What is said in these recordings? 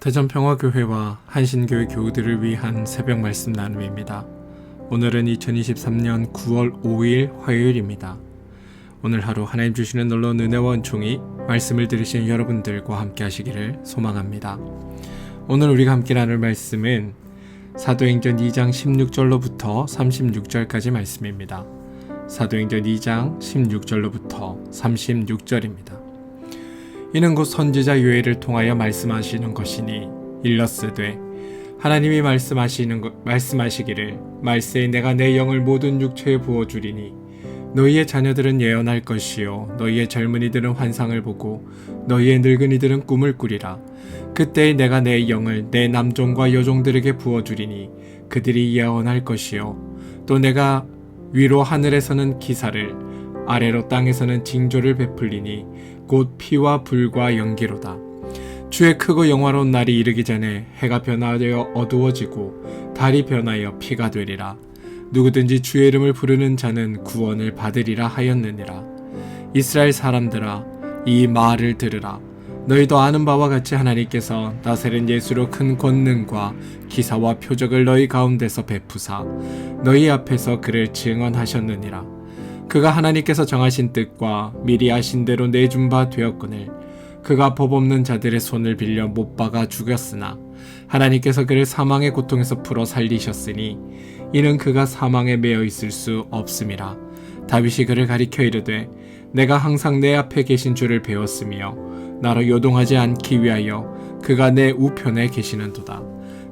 대전평화교회와 한신교회 교우들을 위한 새벽 말씀 나눔입니다. 오늘은 2023년 9월 5일 화요일입니다. 오늘 하루 하나님 주시는 놀라운 은혜와 은총이 말씀을 들으신 여러분들과 함께 하시기를 소망합니다. 오늘 우리가 함께 나눌 말씀은 사도행전 2장 16절로부터 36절까지 말씀입니다. 사도행전 2장 16절로부터 36절입니다. 이는 곧 선지자 요엘을 통하여 말씀하시는 것이니 일러스되 하나님이 말씀하시기를 말세에 내가 내 영을 모든 육체에 부어주리니 너희의 자녀들은 예언할 것이요 너희의 젊은이들은 환상을 보고 너희의 늙은이들은 꿈을 꾸리라. 그때에 내가 내 영을 내 남종과 여종들에게 부어주리니 그들이 예언할 것이요 또 내가 위로 하늘에서는 기사를 아래로 땅에서는 징조를 베풀리니 곧 피와 불과 연기로다. 주의 크고 영화로운 날이 이르기 전에 해가 변하여 어두워지고 달이 변하여 피가 되리라. 누구든지 주의 이름을 부르는 자는 구원을 받으리라 하였느니라. 이스라엘 사람들아 이 말을 들으라. 너희도 아는 바와 같이 하나님께서 나사렛 예수로 큰 권능과 기사와 표적을 너희 가운데서 베푸사 너희 앞에서 그를 증언하셨느니라. 그가 하나님께서 정하신 뜻과 미리 아신 대로 내준 바 되었거늘 그가 법 없는 자들의 손을 빌려 못 박아 죽였으나 하나님께서 그를 사망의 고통에서 풀어 살리셨으니 이는 그가 사망에 매여 있을 수 없음이라. 다윗이 그를 가리켜 이르되 내가 항상 내 앞에 계신 주를 배웠으며 나로 요동하지 않기 위하여 그가 내 우편에 계시는도다.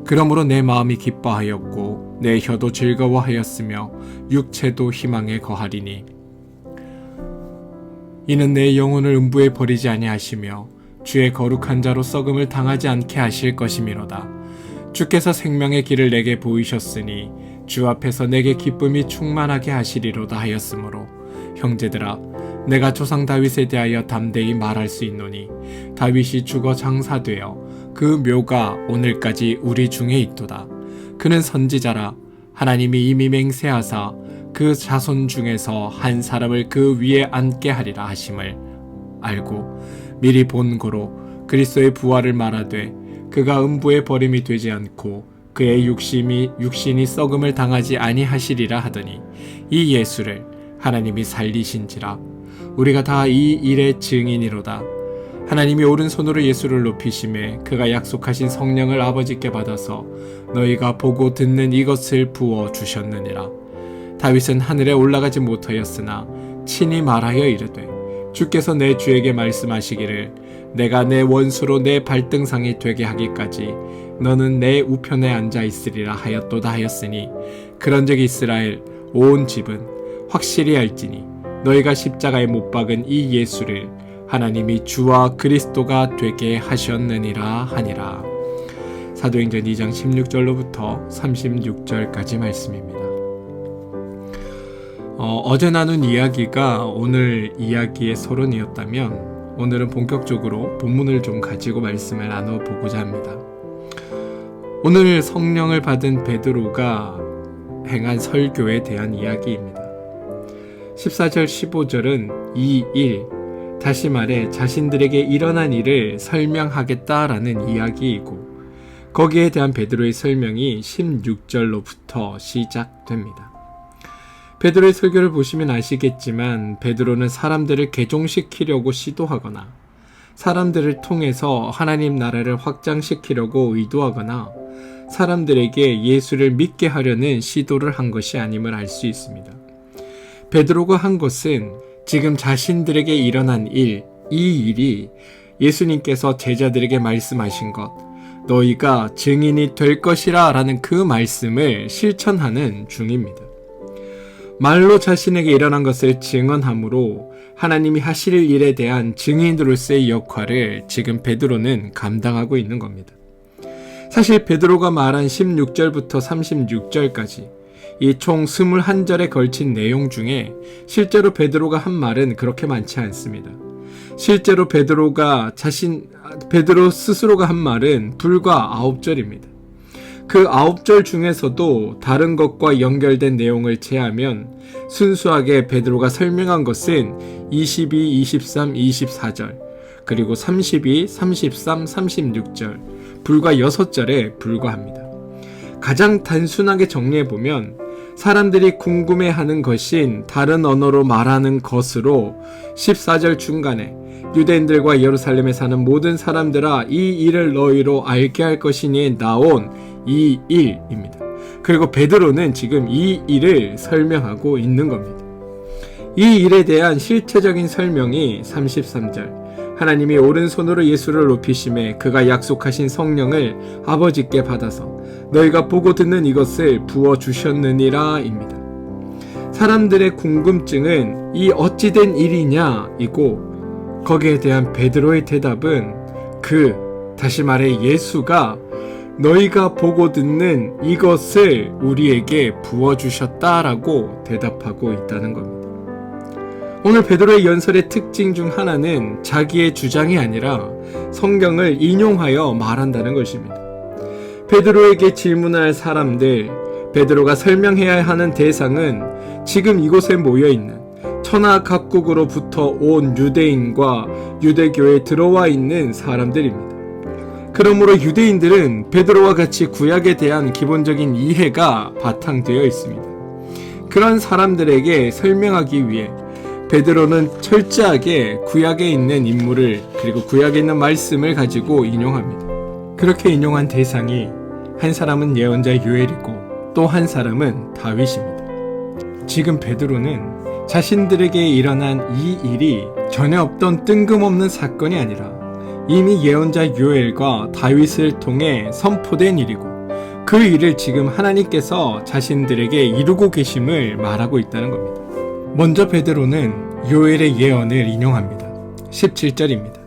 그러므로 내 마음이 기뻐하였고 내 혀도 즐거워하였으며 육체도 희망에 거하리니 이는 내 영혼을 음부에 버리지 아니하시며 주의 거룩한 자로 썩음을 당하지 않게 하실 것이미로다. 주께서 생명의 길을 내게 보이셨으니 주 앞에서 내게 기쁨이 충만하게 하시리로다 하였으므로 형제들아 내가 조상 다윗에 대하여 담대히 말할 수 있노니 다윗이 죽어 장사되어 그 묘가 오늘까지 우리 중에 있도다. 그는 선지자라 하나님이 이미 맹세하사 그 자손 중에서 한 사람을 그 위에 앉게 하리라 하심을 알고 미리 본고로 그리스도의 부활을 말하되 그가 음부에 버림이 되지 않고 그의 육신이 썩음을 당하지 아니하시리라 하더니 이 예수를 하나님이 살리신지라. 우리가 다 이 일의 증인이로다. 하나님이 오른손으로 예수를 높이심에 그가 약속하신 성령을 아버지께 받아서 너희가 보고 듣는 이것을 부어 주셨느니라. 다윗은 하늘에 올라가지 못하였으나 친히 말하여 이르되 주께서 내 주에게 말씀하시기를 내가 내 원수로 내 발등상이 되게 하기까지 너는 내 우편에 앉아 있으리라 하였도다 하였으니 그런즉 이스라엘 온 집은 확실히 알지니 너희가 십자가에 못 박은 이 예수를 하나님이 주와 그리스도가 되게 하셨느니라 하니라. 사도행전 2장 16절로부터 36절까지 말씀입니다. 어제 나눈 이야기가 오늘 이야기의 서론이었다면 오늘은 본격적으로 본문을 좀 가지고 말씀을 나눠보고자 합니다. 오늘 성령을 받은 베드로가 행한 설교에 대한 이야기입니다. 14절 15절은 이 일, 다시 말해 자신들에게 일어난 일을 설명하겠다라는 이야기이고 거기에 대한 베드로의 설명이 16절로부터 시작됩니다. 베드로의 설교를 보시면 아시겠지만 베드로는 사람들을 개종시키려고 시도하거나 사람들을 통해서 하나님 나라를 확장시키려고 의도하거나 사람들에게 예수를 믿게 하려는 시도를 한 것이 아님을 알 수 있습니다. 베드로가 한 것은 지금 자신들에게 일어난 일, 이 일이 예수님께서 제자들에게 말씀하신 것, 너희가 증인이 될 것이라 라는 그 말씀을 실천하는 중입니다. 말로 자신에게 일어난 것을 증언함으로 하나님이 하실 일에 대한 증인으로서의 역할을 지금 베드로는 감당하고 있는 겁니다. 사실 베드로가 말한 16절부터 36절까지 이 총 21절에 걸친 내용 중에 실제로 베드로가 한 말은 그렇게 많지 않습니다. 실제로 베드로 스스로가 한 말은 불과 9절입니다. 그 9절 중에서도 다른 것과 연결된 내용을 제하면 순수하게 베드로가 설명한 것은 22, 23, 24절 그리고 32, 33, 36절 불과 6절에 불과합니다. 가장 단순하게 정리해보면 사람들이 궁금해하는 것인 다른 언어로 말하는 것으로 14절 중간에 유대인들과 예루살렘에 사는 모든 사람들아 이 일을 너희로 알게 할 것이니 나온 이 일입니다. 그리고 베드로는 지금 이 일을 설명하고 있는 겁니다. 이 일에 대한 실체적인 설명이 33절 하나님이 오른손으로 예수를 높이심에 그가 약속하신 성령을 아버지께 받아서 너희가 보고 듣는 이것을 부어주셨느니라 입니다. 사람들의 궁금증은 이 어찌된 일이냐 이고 거기에 대한 베드로의 대답은 다시 말해 예수가 너희가 보고 듣는 이것을 우리에게 부어주셨다라고 대답하고 있다는 겁니다. 오늘 베드로의 연설의 특징 중 하나는 자기의 주장이 아니라 성경을 인용하여 말한다는 것입니다. 베드로에게 질문할 사람들, 베드로가 설명해야 하는 대상은 지금 이곳에 모여있는 천하 각국으로부터 온 유대인과 유대교에 들어와 있는 사람들입니다. 그러므로 유대인들은 베드로와 같이 구약에 대한 기본적인 이해가 바탕되어 있습니다. 그런 사람들에게 설명하기 위해 베드로는 철저하게 구약에 있는 인물을 그리고 구약에 있는 말씀을 가지고 인용합니다. 그렇게 인용한 대상이 한 사람은 예언자 요엘이고 또 한 사람은 다윗입니다. 지금 베드로는 자신들에게 일어난 이 일이 전에 없던 뜬금없는 사건이 아니라 이미 예언자 요엘과 다윗을 통해 선포된 일이고 그 일을 지금 하나님께서 자신들에게 이루고 계심을 말하고 있다는 겁니다. 먼저 베드로는 요엘의 예언을 인용합니다. 17절입니다.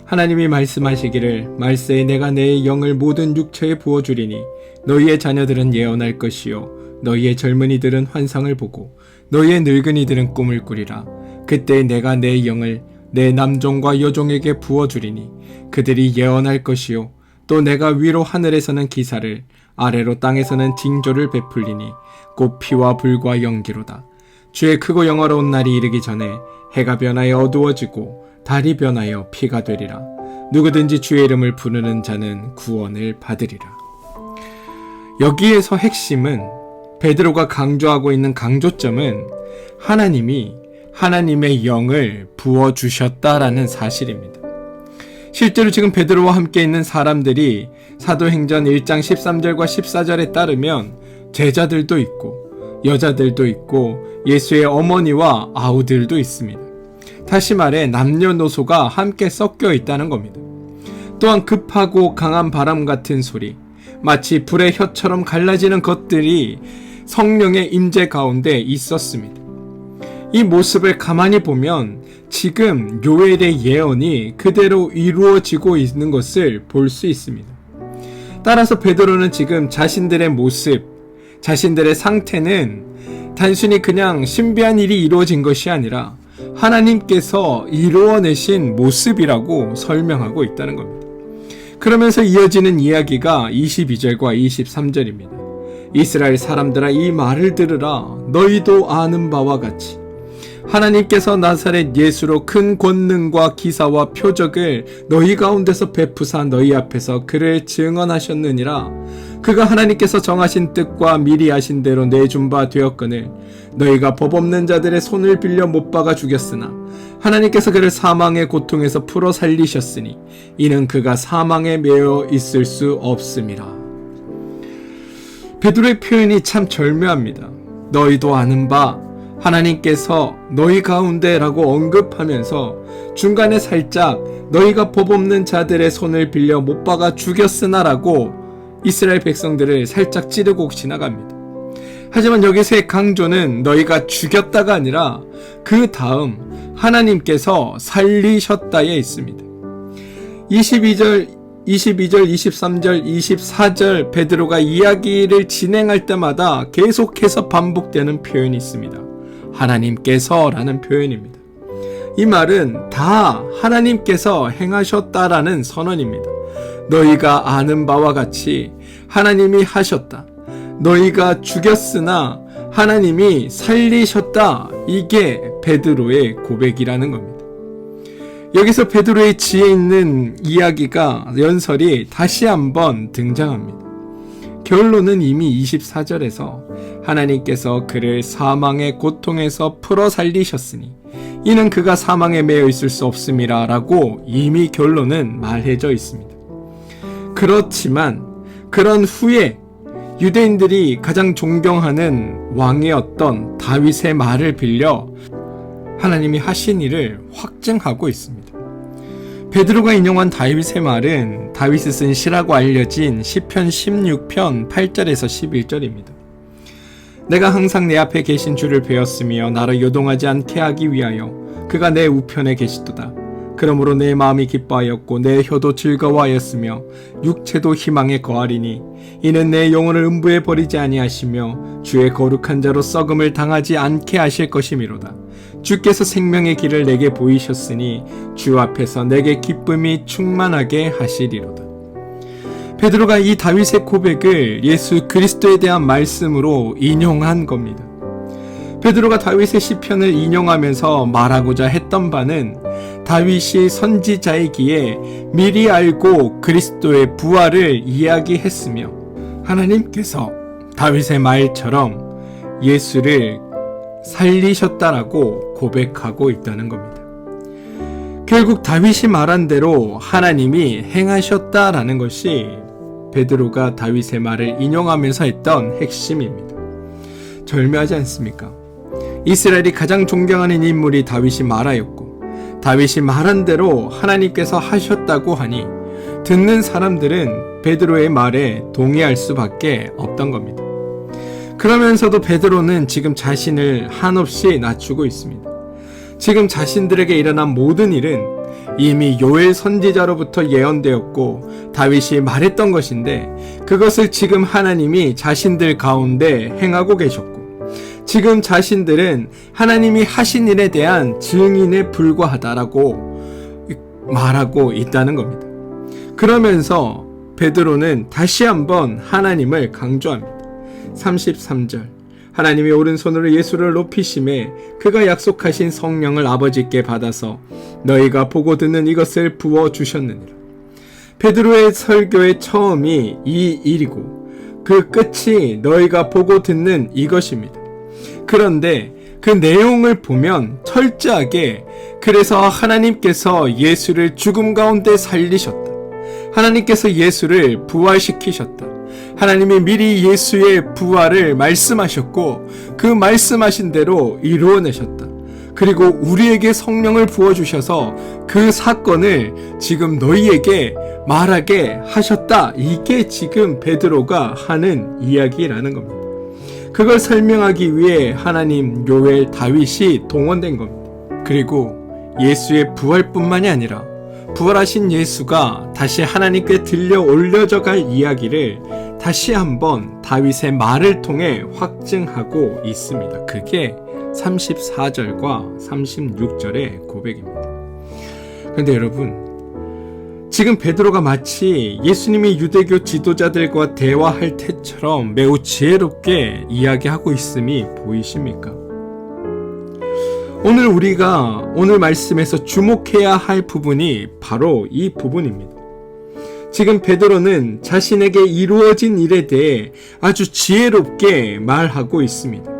하나님이 말씀하시기를 말세에 내가 내 영을 모든 육체에 부어주리니 너희의 자녀들은 예언할 것이요 너희의 젊은이들은 환상을 보고 너희의 늙은이들은 꿈을 꾸리라. 그때 내가 내 영을 내 남종과 여종에게 부어주리니 그들이 예언할 것이요 또 내가 위로 하늘에서는 기사를 아래로 땅에서는 징조를 베풀리니 곧 피와 불과 연기로다. 주의 크고 영화로운 날이 이르기 전에 해가 변하여 어두워지고 달이 변하여 피가 되리라. 누구든지 주의 이름을 부르는 자는 구원을 받으리라. 여기에서 핵심은 베드로가 강조하고 있는 강조점은 하나님이 하나님의 영을 부어주셨다라는 사실입니다. 실제로 지금 베드로와 함께 있는 사람들이 사도행전 1장 13절과 14절에 따르면 제자들도 있고 여자들도 있고 예수의 어머니와 아우들도 있습니다. 다시 말해 남녀노소가 함께 섞여 있다는 겁니다. 또한 급하고 강한 바람 같은 소리, 마치 불의 혀처럼 갈라지는 것들이 성령의 임재 가운데 있었습니다. 이 모습을 가만히 보면 지금 요엘의 예언이 그대로 이루어지고 있는 것을 볼 수 있습니다. 따라서 베드로는 지금 자신들의 모습, 자신들의 상태는 단순히 그냥 신비한 일이 이루어진 것이 아니라 하나님께서 이루어내신 모습이라고 설명하고 있다는 겁니다. 그러면서 이어지는 이야기가 22절과 23절입니다. 이스라엘 사람들아 이 말을 들으라. 너희도 아는 바와 같이 하나님께서 나사렛 예수로 큰 권능과 기사와 표적을 너희 가운데서 베푸사 너희 앞에서 그를 증언하셨느니라. 그가 하나님께서 정하신 뜻과 미리 하신 대로 내준 바 되었거늘 너희가 법 없는 자들의 손을 빌려 못 박아 죽였으나 하나님께서 그를 사망의 고통에서 풀어 살리셨으니 이는 그가 사망에 매여 있을 수 없음이라. 베드로의 표현이 참 절묘합니다. 너희도 아는 바 하나님께서 너희 가운데라고 언급하면서 중간에 살짝 너희가 법 없는 자들의 손을 빌려 못 박아 죽였으나라고 이스라엘 백성들을 살짝 찌르고 지나갑니다. 하지만 여기서의 강조는 너희가 죽였다가 아니라 그 다음 하나님께서 살리셨다에 있습니다. 22절, 23절, 24절 베드로가 이야기를 진행할 때마다 계속해서 반복되는 표현이 있습니다. 하나님께서 라는 표현입니다. 이 말은 다 하나님께서 행하셨다라는 선언입니다. 너희가 아는 바와 같이 하나님이 하셨다. 너희가 죽였으나 하나님이 살리셨다. 이게 베드로의 고백이라는 겁니다. 여기서 베드로의 지혜 있는 이야기가 연설이 다시 한번 등장합니다. 결론은 이미 24절에서 하나님께서 그를 사망의 고통에서 풀어 살리셨으니 이는 그가 사망에 매여 있을 수 없음이라 라고 이미 결론은 말해져 있습니다. 그렇지만 그런 후에 유대인들이 가장 존경하는 왕이었던 다윗의 말을 빌려 하나님이 하신 일을 확증하고 있습니다. 베드로가 인용한 다윗의 말은 다윗이 쓴 시라고 알려진 시편 16편 8절에서 11절입니다. 내가 항상 내 앞에 계신 주를 배웠으며 나를 요동하지 않게 하기 위하여 그가 내 우편에 계시도다. 그러므로 내 마음이 기뻐하였고 내 혀도 즐거워하였으며 육체도 희망에 거하리니 이는 내 영혼을 음부에 버리지 아니하시며 주의 거룩한 자로 썩음을 당하지 않게 하실 것이미로다. 주께서 생명의 길을 내게 보이셨으니 주 앞에서 내게 기쁨이 충만하게 하시리로다. 베드로가 이 다윗의 고백을 예수 그리스도에 대한 말씀으로 인용한 겁니다. 베드로가 다윗의 시편을 인용하면서 말하고자 했던 바는 다윗이 선지자이기에 미리 알고 그리스도의 부활을 이야기했으며 하나님께서 다윗의 말처럼 예수를 살리셨다라고 고백하고 있다는 겁니다. 결국 다윗이 말한 대로 하나님이 행하셨다라는 것이 베드로가 다윗의 말을 인용하면서 했던 핵심입니다. 절묘하지 않습니까? 이스라엘이 가장 존경하는 인물이 다윗이 말하였고 다윗이 말한 대로 하나님께서 하셨다고 하니 듣는 사람들은 베드로의 말에 동의할 수밖에 없던 겁니다. 그러면서도 베드로는 지금 자신을 한없이 낮추고 있습니다. 지금 자신들에게 일어난 모든 일은 이미 요엘 선지자로부터 예언되었고 다윗이 말했던 것인데 그것을 지금 하나님이 자신들 가운데 행하고 계셨고 지금 자신들은 하나님이 하신 일에 대한 증인에 불과하다라고 말하고 있다는 겁니다. 그러면서 베드로는 다시 한번 하나님을 강조합니다. 33절 하나님이 오른손으로 예수를 높이심에 그가 약속하신 성령을 아버지께 받아서 너희가 보고 듣는 이것을 부어주셨느니라. 베드로의 설교의 처음이 이 일이고 그 끝이 너희가 보고 듣는 이것입니다. 그런데 그 내용을 보면 철저하게 그래서 하나님께서 예수를 죽음 가운데 살리셨다. 하나님께서 예수를 부활시키셨다. 하나님이 미리 예수의 부활을 말씀하셨고 그 말씀하신 대로 이루어내셨다. 그리고 우리에게 성령을 부어주셔서 그 사건을 지금 너희에게 말하게 하셨다. 이게 지금 베드로가 하는 이야기라는 겁니다. 그걸 설명하기 위해 하나님, 요엘, 다윗이 동원된 겁니다. 그리고 예수의 부활뿐만이 아니라 부활하신 예수가 다시 하나님께 들려 올려져 갈 이야기를 다시 한번 다윗의 말을 통해 확증하고 있습니다. 그게 34절과 36절의 고백입니다. 그런데 여러분, 지금 베드로가 마치 예수님이 유대교 지도자들과 대화할 때처럼 매우 지혜롭게 이야기하고 있음이 보이십니까? 오늘 말씀에서 주목해야 할 부분이 바로 이 부분입니다. 지금 베드로는 자신에게 이루어진 일에 대해 아주 지혜롭게 말하고 있습니다.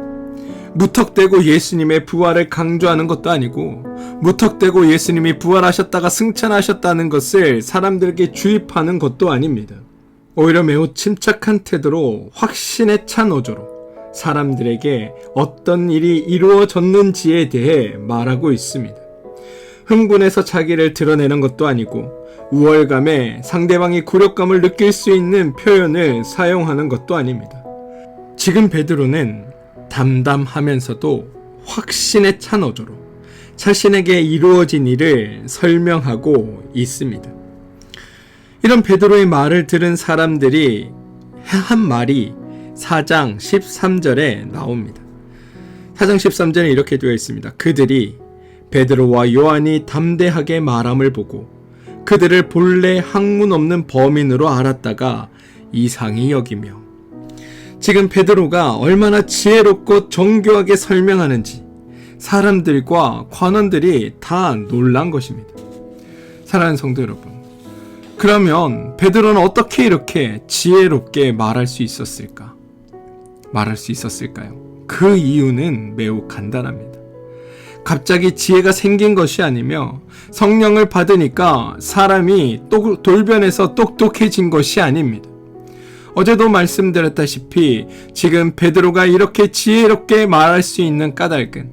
무턱대고 예수님의 부활을 강조하는 것도 아니고 무턱대고 예수님이 부활하셨다가 승천하셨다는 것을 사람들에게 주입하는 것도 아닙니다. 오히려 매우 침착한 태도로 확신에 찬 어조로 사람들에게 어떤 일이 이루어졌는지에 대해 말하고 있습니다. 흥분해서 자기를 드러내는 것도 아니고 우월감에 상대방이 굴욕감을 느낄 수 있는 표현을 사용하는 것도 아닙니다. 지금 베드로는 담담하면서도 확신에 찬 어조로 자신에게 이루어진 일을 설명하고 있습니다. 이런 베드로의 말을 들은 사람들이 한 말이 4장 13절에 나옵니다. 4장 13절에 이렇게 되어 있습니다. 그들이 베드로와 요한이 담대하게 말함을 보고 그들을 본래 학문 없는 범인으로 알았다가 이상히 여기며. 지금 베드로가 얼마나 지혜롭고 정교하게 설명하는지 사람들과 관원들이 다 놀란 것입니다. 사랑하는 성도 여러분, 그러면 베드로는 어떻게 이렇게 지혜롭게 말할 수 있었을까? 말할 수 있었을까요? 그 이유는 매우 간단합니다. 갑자기 지혜가 생긴 것이 아니며 성령을 받으니까 사람이 돌변해서 똑똑해진 것이 아닙니다. 어제도 말씀드렸다시피 지금 베드로가 이렇게 지혜롭게 말할 수 있는 까닭은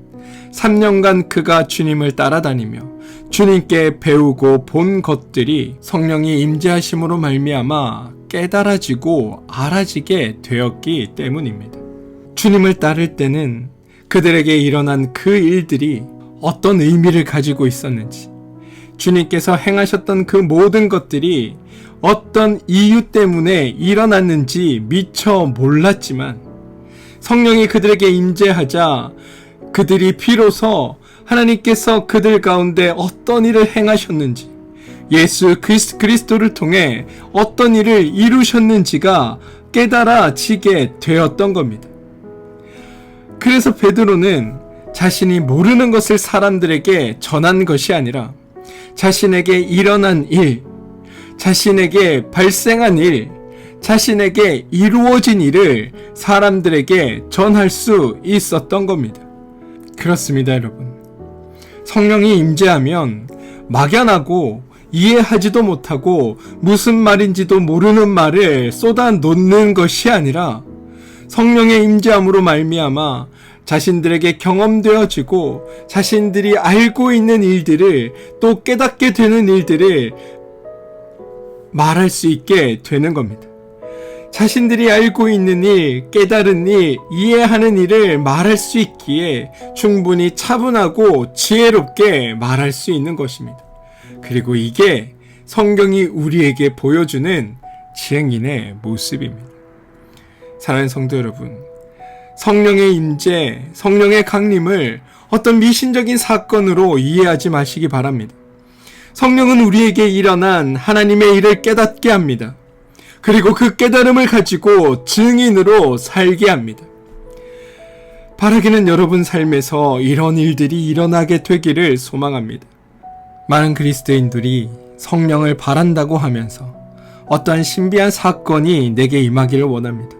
3년간 그가 주님을 따라다니며 주님께 배우고 본 것들이 성령이 임재하심으로 말미암아 깨달아지고 알아지게 되었기 때문입니다. 주님을 따를 때는 그들에게 일어난 그 일들이 어떤 의미를 가지고 있었는지, 주님께서 행하셨던 그 모든 것들이 어떤 이유 때문에 일어났는지 미처 몰랐지만 성령이 그들에게 임재하자 그들이 비로소 하나님께서 그들 가운데 어떤 일을 행하셨는지, 예수 그리스도를 통해 어떤 일을 이루셨는지가 깨달아지게 되었던 겁니다. 그래서 베드로는 자신이 모르는 것을 사람들에게 전한 것이 아니라 자신에게 일어난 일, 자신에게 발생한 일, 자신에게 이루어진 일을 사람들에게 전할 수 있었던 겁니다. 그렇습니다, 여러분. 성령이 임재하면 막연하고 이해하지도 못하고 무슨 말인지도 모르는 말을 쏟아놓는 것이 아니라 성령의 임재함으로 말미암아 자신들에게 경험되어지고 자신들이 알고 있는 일들을 또 깨닫게 되는 일들을 말할 수 있게 되는 겁니다. 자신들이 알고 있는 일, 깨달은 일, 이해하는 일을 말할 수 있기에 충분히 차분하고 지혜롭게 말할 수 있는 것입니다. 그리고 이게 성경이 우리에게 보여주는 증인의 모습입니다. 사랑하는 성도 여러분, 성령의 임재, 성령의 강림을 어떤 미신적인 사건으로 이해하지 마시기 바랍니다. 성령은 우리에게 일어난 하나님의 일을 깨닫게 합니다. 그리고 그 깨달음을 가지고 증인으로 살게 합니다. 바라기는 여러분 삶에서 이런 일들이 일어나게 되기를 소망합니다. 많은 그리스도인들이 성령을 바란다고 하면서 어떠한 신비한 사건이 내게 임하기를 원합니다.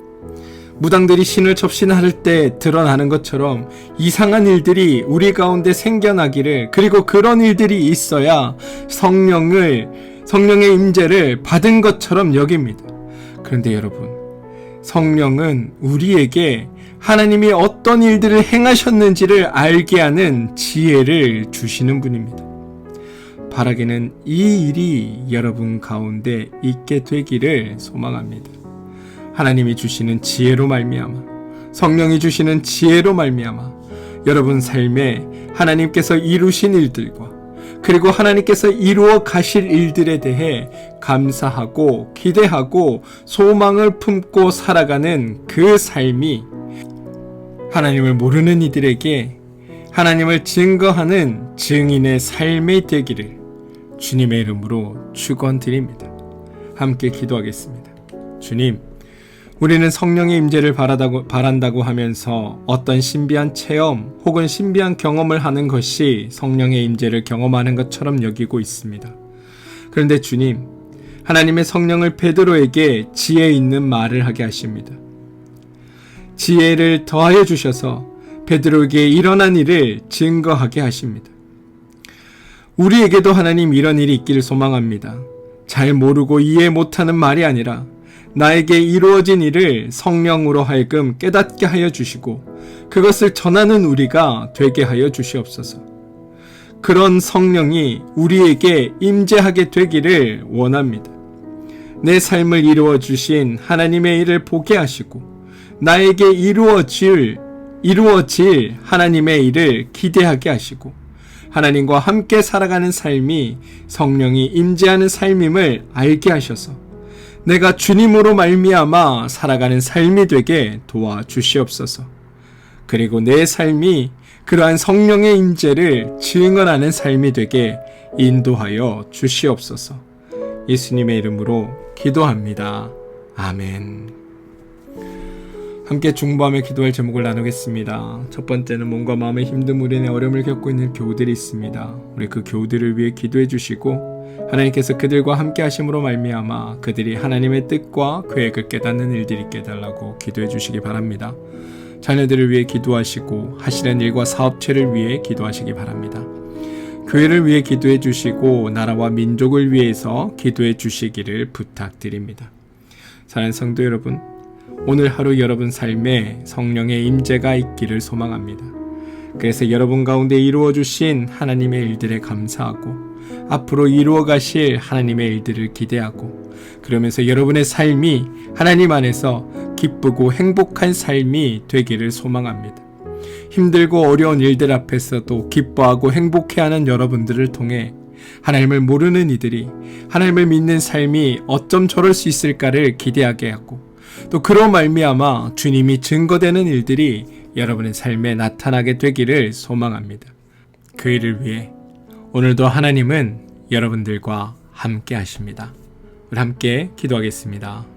무당들이 신을 접신할 때 드러나는 것처럼 이상한 일들이 우리 가운데 생겨나기를, 그리고 그런 일들이 있어야 성령의 임재를 받은 것처럼 여깁니다. 그런데 여러분, 성령은 우리에게 하나님이 어떤 일들을 행하셨는지를 알게 하는 지혜를 주시는 분입니다. 바라기는 이 일이 여러분 가운데 있게 되기를 소망합니다. 하나님이 주시는 지혜로 말미암아, 성령이 주시는 지혜로 말미암아 여러분 삶에 하나님께서 이루신 일들과 그리고 하나님께서 이루어 가실 일들에 대해 감사하고 기대하고 소망을 품고 살아가는 그 삶이 하나님을 모르는 이들에게 하나님을 증거하는 증인의 삶이 되기를 주님의 이름으로 축원드립니다. 함께 기도하겠습니다. 주님, 우리는 성령의 임재를 바란다고 하면서 어떤 신비한 체험 혹은 신비한 경험을 하는 것이 성령의 임재를 경험하는 것처럼 여기고 있습니다. 그런데 주님, 하나님의 성령을 베드로에게 지혜 있는 말을 하게 하십니다. 지혜를 더하여 주셔서 베드로에게 일어난 일을 증거하게 하십니다. 우리에게도 하나님 이런 일이 있기를 소망합니다. 잘 모르고 이해 못하는 말이 아니라 나에게 이루어진 일을 성령으로 하여금 깨닫게 하여 주시고 그것을 전하는 우리가 되게 하여 주시옵소서. 그런 성령이 우리에게 임재하게 되기를 원합니다. 내 삶을 이루어 주신 하나님의 일을 보게 하시고 나에게 이루어질 하나님의 일을 기대하게 하시고 하나님과 함께 살아가는 삶이 성령이 임재하는 삶임을 알게 하셔서 내가 주님으로 말미암아 살아가는 삶이 되게 도와주시옵소서. 그리고 내 삶이 그러한 성령의 임재를 증언하는 삶이 되게 인도하여 주시옵소서. 예수님의 이름으로 기도합니다. 아멘. 함께 중보하며 기도할 제목을 나누겠습니다. 첫 번째는 몸과 마음의 힘든 무리의 어려움을 겪고 있는 교우들이 있습니다. 우리 그 교우들을 위해 기도해 주시고 하나님께서 그들과 함께 하심으로 말미암아 그들이 하나님의 뜻과 계획을 깨닫는 일들이 있게 해달라고 기도해 주시기 바랍니다. 자녀들을 위해 기도하시고 하시는 일과 사업체를 위해 기도하시기 바랍니다. 교회를 위해 기도해 주시고 나라와 민족을 위해서 기도해 주시기를 부탁드립니다. 사랑하는 성도 여러분, 오늘 하루 여러분 삶에 성령의 임재가 있기를 소망합니다. 그래서 여러분 가운데 이루어 주신 하나님의 일들에 감사하고 앞으로 이루어 가실 하나님의 일들을 기대하고 그러면서 여러분의 삶이 하나님 안에서 기쁘고 행복한 삶이 되기를 소망합니다. 힘들고 어려운 일들 앞에서도 기뻐하고 행복해하는 여러분들을 통해 하나님을 모르는 이들이 하나님을 믿는 삶이 어쩜 저럴 수 있을까를 기대하게 하고 또 그로 말미암아 주님이 증거되는 일들이 여러분의 삶에 나타나게 되기를 소망합니다. 그 일을 위해 오늘도 하나님은 여러분들과 함께 하십니다. 우리 함께 기도하겠습니다.